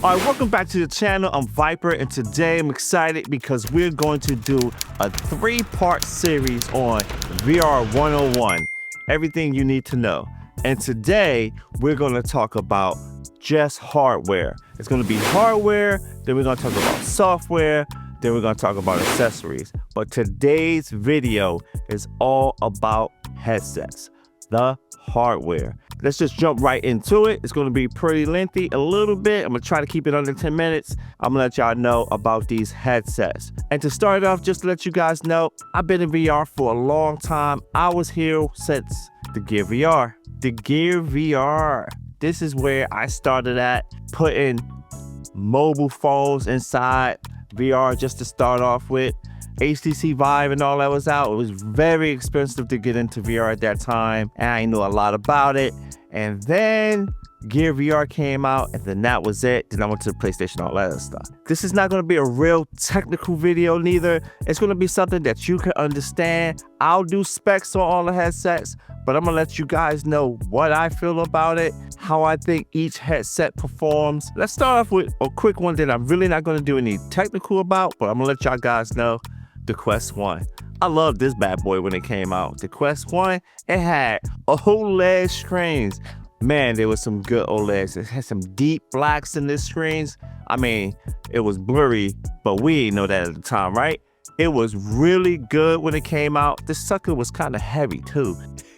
All right, welcome back to the channel. I'm Viper, and today I'm excited because we're going to do a 3-part series on VR 101, everything you need to know. And today we're going to talk about just hardware. It's going to be hardware, then we're going to talk about software, then we're going to talk about accessories. But today's video is all about headsets, the hardware. Let's just jump right into it. It's going to be pretty lengthy, a little bit. I'm going to try to keep it under 10 minutes. I'm going to let y'all know about these headsets. And to start off, just to let you guys know, I've been in VR for a long time. I was here since the Gear VR. The Gear VR. This is where I started at, putting mobile phones inside VR just to start off with. HTC Vive and all that was out. It was very expensive to get into VR at that time, and I knew a lot about it. And then Gear VR came out, and then that was it. Then I went to the PlayStation, all that other stuff. This is not going to be a real technical video neither. It's going to be something that you can understand. I'll do specs on all the headsets, but I'm going to let you guys know what I feel about it, how I think each headset performs. Let's start off with a quick one that I'm really not going to do any technical about, but I'm going to let y'all guys know. The Quest 1. I love this bad boy when it came out. The Quest 1, it had OLED screens. Man, there was some good OLEDs. It had some deep blacks in the screens. I mean, it was blurry, but we didn't know that at the time, right? It was really good when it came out. This sucker was kind of heavy too.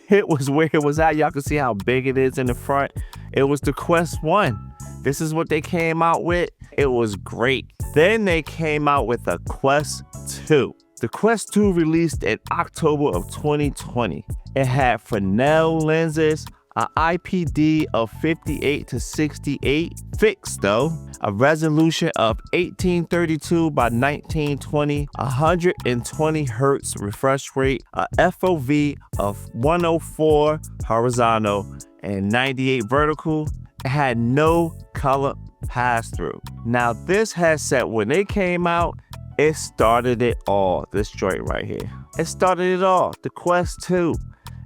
It was where it was at. Y'all can see how big it is in the front. It was the Quest 1. This is what they came out with. It was great. Then they came out with a Quest 2. The Quest 2 released in October of 2020. It had Fresnel lenses, an IPD of 58 to 68, fixed though, a resolution of 1832 by 1920, 120 hertz refresh rate, a FOV of 104 horizontal and 98 vertical. It had no color pass-through. Now this headset, when it came out, it started it all. This joint right here. It started it all. The Quest 2.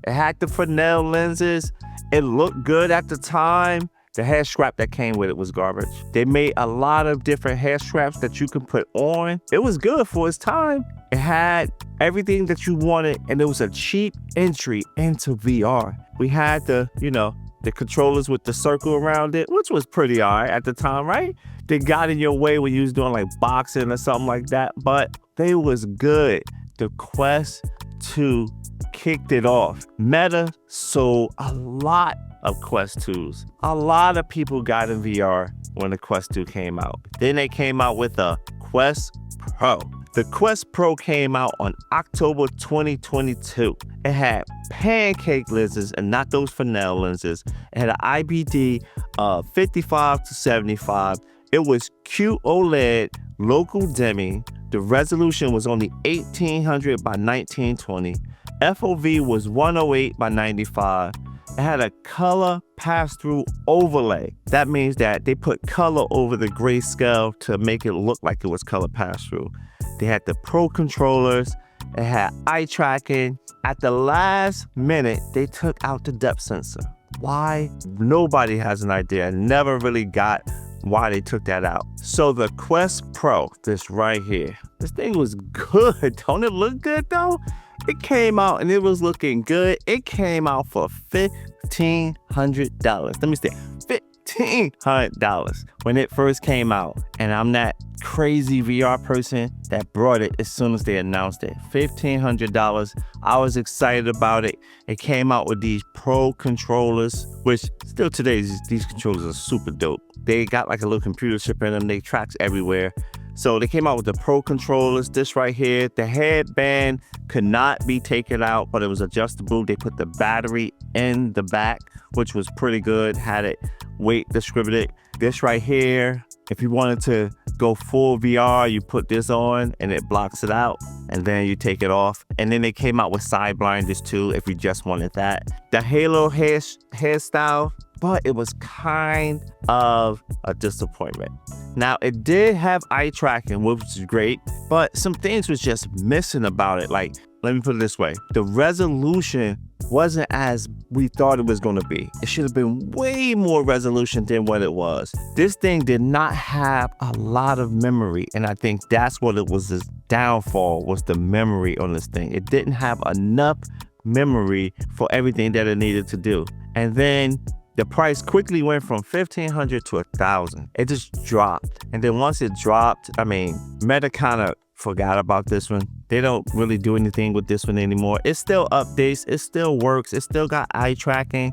It had the Fresnel lenses. It looked good at the time. The hair strap that came with it was garbage. They made a lot of different hair straps that you can put on. It was good for its time. It had everything that you wanted, and it was a cheap entry into VR. We had the controllers with the circle around it, which was pretty all right at the time, right? They got in your way when you was doing like boxing or something like that, but they was good. The Quest 2 kicked it off. Meta sold a lot of Quest 2s. A lot of people got in VR when the Quest 2 came out. Then they came out with a Quest Pro. The Quest Pro came out on October 2022. It had pancake lenses and not those Fresnel lenses. It had an IPD of 55 to 75. It was QOLED, local dimming. The resolution was only 1800 by 1920. FOV was 108 by 95. It had a color pass-through overlay. That means that they put color over the grayscale to make it look like it was color pass-through. They had the Pro controllers. It had eye tracking. At the last minute, they took out the depth sensor. Why? Nobody has an idea. I never really got why they took that out. So the Quest Pro, this right here, this thing was good. Don't it look good though? It came out and it was looking good. It came out for $1,500. Let me say $1,500 when it first came out. And I'm that crazy VR person that brought it as soon as they announced it. $1,500. I was excited about it. It came out with these Pro controllers, which still today, these controllers are super dope. They got like a little computer chip in them. They tracks everywhere. So they came out with the Pro controllers, this right here. The headband could not be taken out, but it was adjustable. They put the battery in the back, which was pretty good. Had it weight distributed. This right here, if you wanted to go full VR, you put this on and it blocks it out, and then you take it off. And then they came out with side blinders too, if you just wanted that. The Halo hairstyle, but it was kind of a disappointment. Now, it did have eye tracking, which is great, but some things was just missing about it. Like, let me put it this way. The resolution wasn't as we thought it was going to be. It should have been way more resolution than what it was. This thing did not have a lot of memory, and I think that's what it was. This downfall was the memory on this thing. It didn't have enough memory for everything that it needed to do. And then the price quickly went from $1,500 to $1,000. It just dropped. And then once it dropped, Meta kind of forgot about this one. They don't really do anything with this one anymore. It still updates, it still works, it still got eye tracking,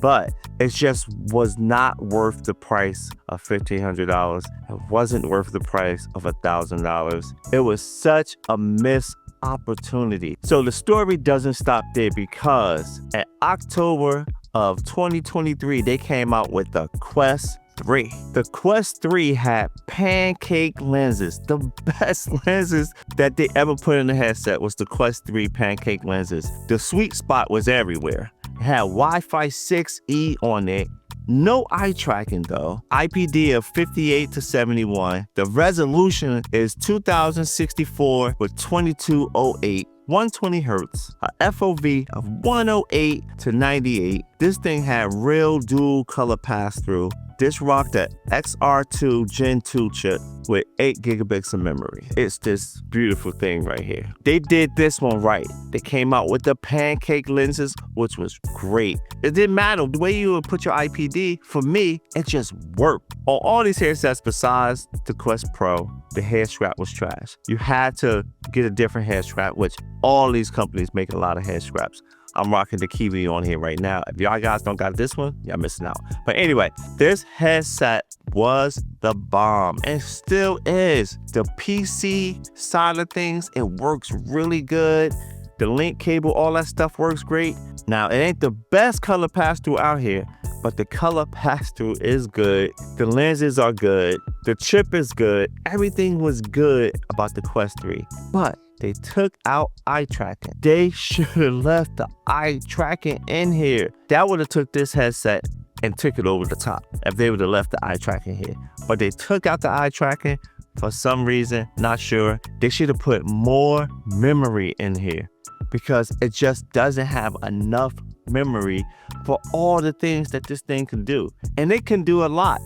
but it just was not worth the price of $1,500. It wasn't worth the price of $1,000. It was such a missed opportunity. So the story doesn't stop there, because in October of 2023, they came out with the Quest 3. The Quest 3 had pancake lenses. The best lenses that they ever put in the headset was the Quest 3 pancake lenses. The sweet spot was everywhere. It had Wi-Fi 6E on it. No eye tracking though. IPD of 58 to 71. The resolution is 2064 with 2208. 120 hertz, a FOV of 108 to 98. This thing had real dual color pass-through. This rocked the XR2 Gen 2 chip with 8 gigabits of memory. It's this beautiful thing right here. They did this one right. They came out with the pancake lenses, which was great. It didn't matter the way you would put your IPD. For me, it just worked. On all these headsets besides the Quest Pro, the head strap was trash. You had to get a different head strap, which all these companies make a lot of head straps. I'm rocking the Kiwi on here right now. If y'all guys don't got this one, y'all missing out. But anyway, this headset was the bomb and still is. The PC side of things, it works really good. The link cable, all that stuff works great. Now, it ain't the best color pass-through out here, but the color pass-through is good. The lenses are good. The chip is good. Everything was good about the Quest 3. But they took out eye tracking. They should have left the eye tracking in here. That would have took this headset and took it over the top if they would have left the eye tracking here. But they took out the eye tracking for some reason, not sure. They should have put more memory in here, because it just doesn't have enough memory for all the things that this thing can do. And it can do a lot.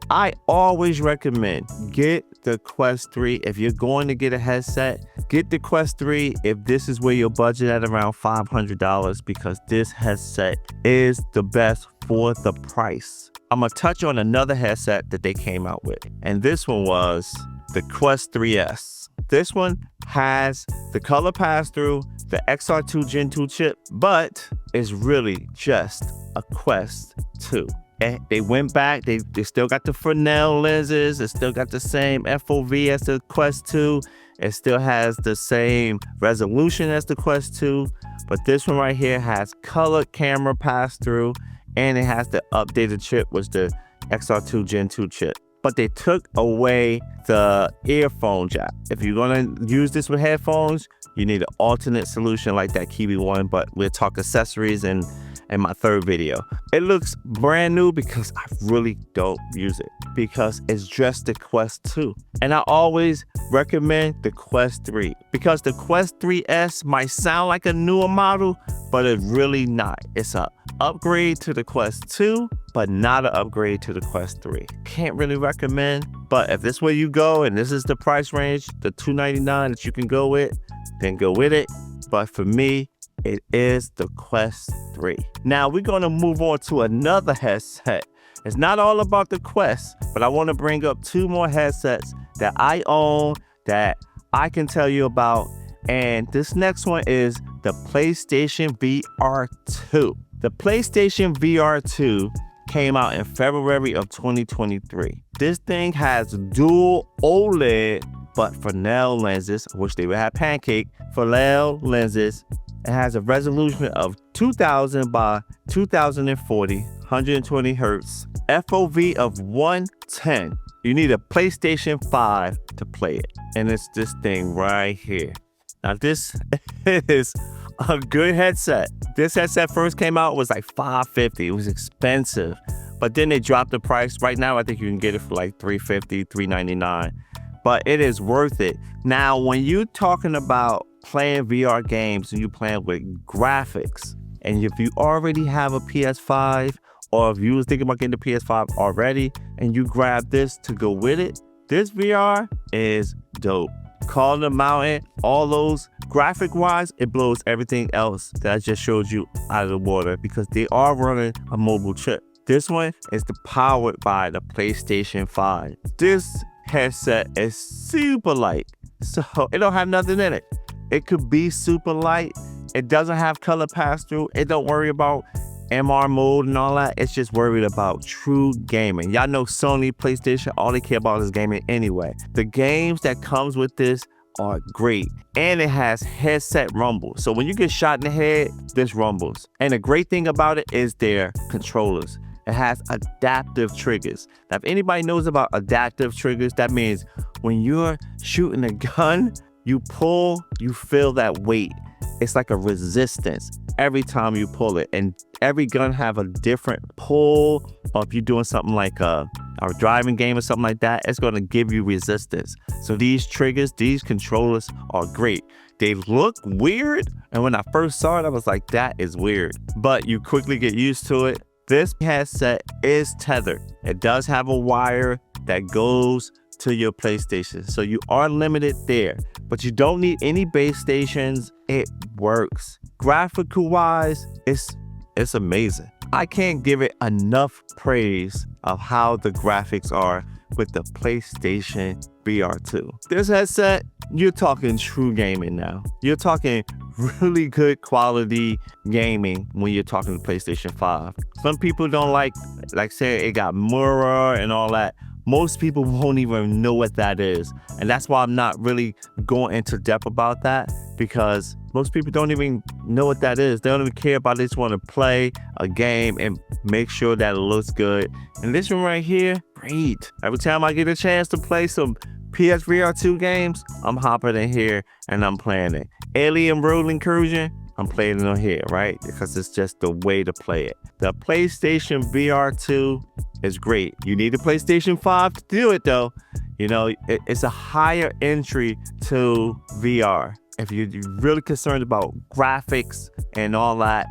I always recommend get the Quest 3. If you're going to get a headset, get the Quest 3 if this is where your budget at around $500, because this headset is the best for the price. I'm gonna touch on another headset that they came out with, and this one was the Quest 3S. This one has the color pass-through, the XR2 Gen 2 chip, but it's really just a Quest 2. They went back, they still got the Fresnel lenses, it still got the same FOV as the Quest 2, it still has the same resolution as the Quest 2, but this one right here has colored camera pass-through, and it has the updated chip, which the XR2 Gen 2 chip. But they took away the earphone jack. If you're gonna use this with headphones, you need an alternate solution like that Kiwi one, but we'll talk accessories in my third video. It looks brand new because I really don't use it, because it's just the Quest 2. And I always recommend the Quest 3, because the Quest 3S might sound like a newer model, but it's really not. It's an upgrade to the Quest 2, but not an upgrade to the Quest 3. Can't really recommend, but if this is where you go and this is the price range, the $299 that you can go with, then go with it. But for me, it is the Quest 3. Now we're gonna move on to another headset. It's not all about the Quest, but I wanna bring up two more headsets that I own that I can tell you about. And this next one is the PlayStation VR 2. The PlayStation VR 2 came out in February of 2023. This thing has dual OLED, but Fresnel lenses, which they would have pancake, Fresnel lenses. It has a resolution of 2000 by 2040, 120 hertz, FOV of 110. You need a PlayStation 5 to play it. And it's this thing right here. Now this is a good headset. This headset first came out, was like $550. It was expensive, but then they dropped the price. Right now, I think you can get it for like $350, $399, but it is worth it. Now, when you're talking about playing VR games and you playing with graphics And if you already have a PS5, or if you was thinking about getting the PS5 already and you grab this to go with it, this VR is dope. Call the Mountain, all those graphic wise, it blows everything else that I just showed you out of the water because they are running a mobile chip. This one is powered by the PlayStation 5. This headset is super light, so it don't have nothing in it. It could be super light. It doesn't have color pass-through. It don't worry about MR mode and all that. It's just worried about true gaming. Y'all know Sony, PlayStation, all they care about is gaming anyway. The games that comes with this are great, and it has headset rumble. So when you get shot in the head, this rumbles. And the great thing about it is their controllers. It has adaptive triggers. Now, if anybody knows about adaptive triggers, that means when you're shooting a gun, you pull, you feel that weight. It's like a resistance every time you pull it, and every gun have a different pull. Or if you're doing something like a driving game or something like that, it's going to give you resistance. So these triggers, these controllers are great. They look weird, and when I first saw it, I was like, that is weird. But you quickly get used to it. This headset is tethered. It does have a wire that goes to your PlayStation, so you are limited there, but you don't need any base stations. It works. Graphical wise, it's amazing. I can't give it enough praise of how the graphics are with the PlayStation VR 2. This headset, you're talking true gaming now. You're talking really good quality gaming when you're talking PlayStation 5. Some people don't like say it got mirror and all that. Most people won't even know what that is. And that's why I'm not really going into depth about that, because most people don't even know what that is. They don't even care about it. They just want to play a game and make sure that it looks good. And this one right here, great. Every time I get a chance to play some PSVR 2 games, I'm hopping in here and I'm playing it. Alien Road Incursion, I'm playing it on here, right? Because it's just the way to play it. The PlayStation VR 2 is great. You need a PlayStation 5 to do it though. You know, it's a higher entry to VR. If you're really concerned about graphics and all that,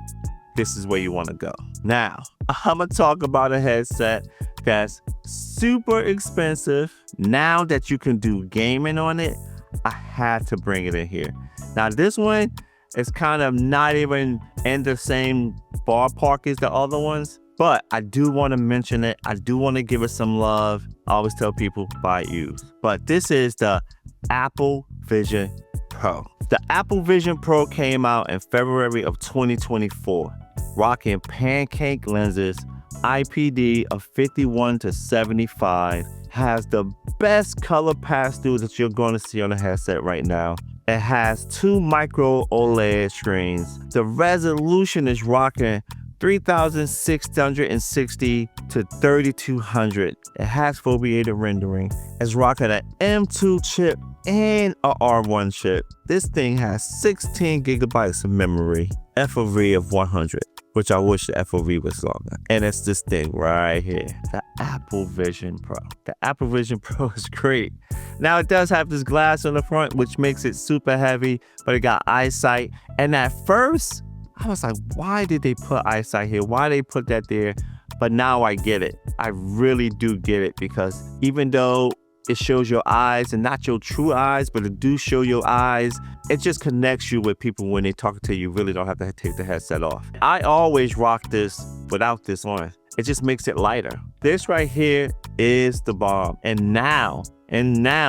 this is where you want to go. Now, I'm gonna talk about a headset that's super expensive. Now that you can do gaming on it, I had to bring it in here. Now this one is kind of not even in the same ballpark as the other ones, but I do want to mention it. I do want to give it some love. I always tell people buy it used. But this is the Apple Vision Pro. The Apple Vision Pro came out in February of 2024, rocking pancake lenses, IPD of 51 to 75, has the best color pass-through that you're going to see on the headset right now. It has 2 micro OLED screens. The resolution is rocking 3660 to 3200. It has foveated rendering. It's rocking an M2 chip and a R1 chip. This thing has 16 gigabytes of memory, FOV of 100, which I wish the FOV was longer. And it's this thing right here, the Apple Vision Pro. The Apple Vision Pro is great. Now it does have this glass on the front, which makes it super heavy, but it got eyesight. And at first, I was like, why did they put eyesight here? Why they put that there? But now I get it. I really do get it, because even though it shows your eyes and not your true eyes, but it do show your eyes, it just connects you with people when they talk to you. You really don't have to take the headset off. I always rock this without this on. It just makes it lighter. This right here is the bomb. And now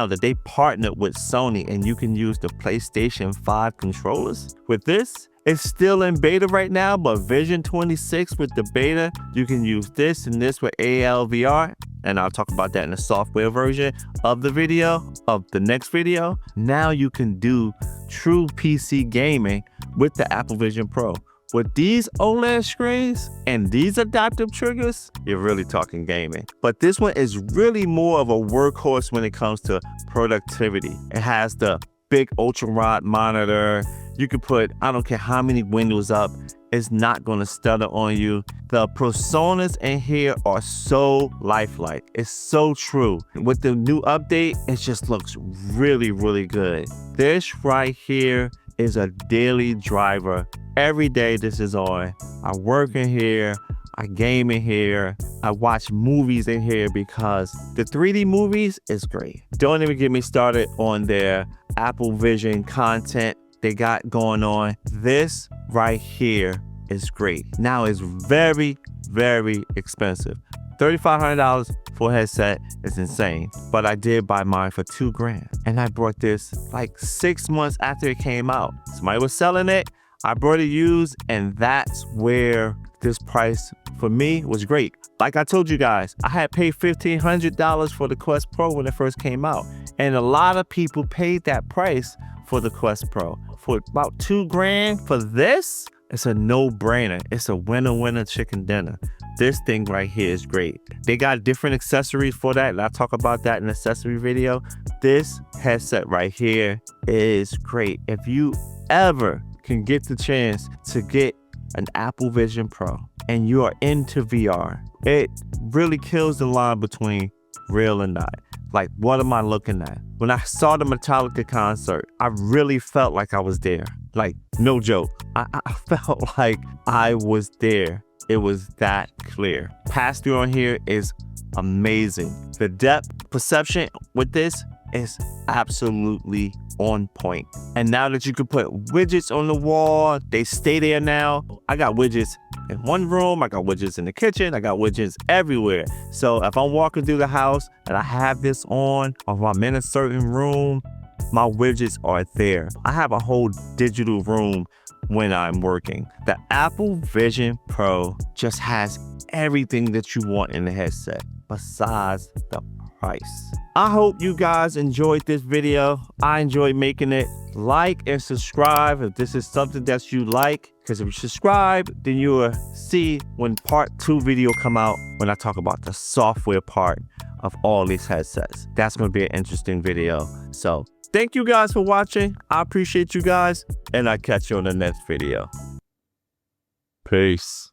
that they partnered with Sony and you can use the PlayStation 5 controllers with this, it's still in beta right now, but Vision 26 with the beta, you can use this and this with ALVR. And I'll talk about that in the software version of the next video. Now you can do true PC gaming with the Apple Vision Pro. With these OLED screens and these adaptive triggers, you're really talking gaming. But this one is really more of a workhorse when it comes to productivity. It has the big ultra wide monitor. You can put, I don't care how many windows up, it's not gonna stutter on you. The personas in here are so lifelike. It's so true. With the new update, it just looks really, really good. This right here is a daily driver Every day this is on. I work in here, I game in here, I watch movies in here because the 3D movies is great. Don't even get me started on their Apple Vision content they got going on. This right here is great. Now it's very, very expensive. $3,500 for a headset is insane, but I did buy mine for $2,000, and I brought this like 6 months after it came out. Somebody was selling it, I brought it used, and that's where this price for me was great. Like I told you guys, I had paid $1,500 for the Quest Pro when it first came out, and a lot of people paid that price for the Quest Pro. For about $2,000 for this, it's a no-brainer. It's a winner-winner chicken dinner. This thing right here is great. They got different accessories for that, and I'll talk about that in the accessory video. This headset right here is great. If you ever can get the chance to get an Apple Vision Pro and you are into VR, it really kills the line between real and not. Like, what am I looking at? When I saw the Metallica concert, I really felt like I was there. Like, no joke. I felt like I was there. It was that clear. Pass-through on here is amazing. The depth perception with this is absolutely on point. And now that you can put widgets on the wall, they stay there now. I got widgets in one room, I got widgets in the kitchen, I got widgets everywhere. So if I'm walking through the house and I have this on, or if I'm in a certain room, my widgets are there. I have a whole digital room when I'm working. The Apple Vision Pro just has everything that you want in the headset besides the price. I hope you guys enjoyed this video. I enjoyed making it. Like and subscribe if this is something that you like, because if you subscribe, then you will see when part 2 video come out, when I talk about the software part of all these headsets. That's going to be an interesting video. So thank you guys for watching. I appreciate you guys, and I'll catch you on the next video. Peace.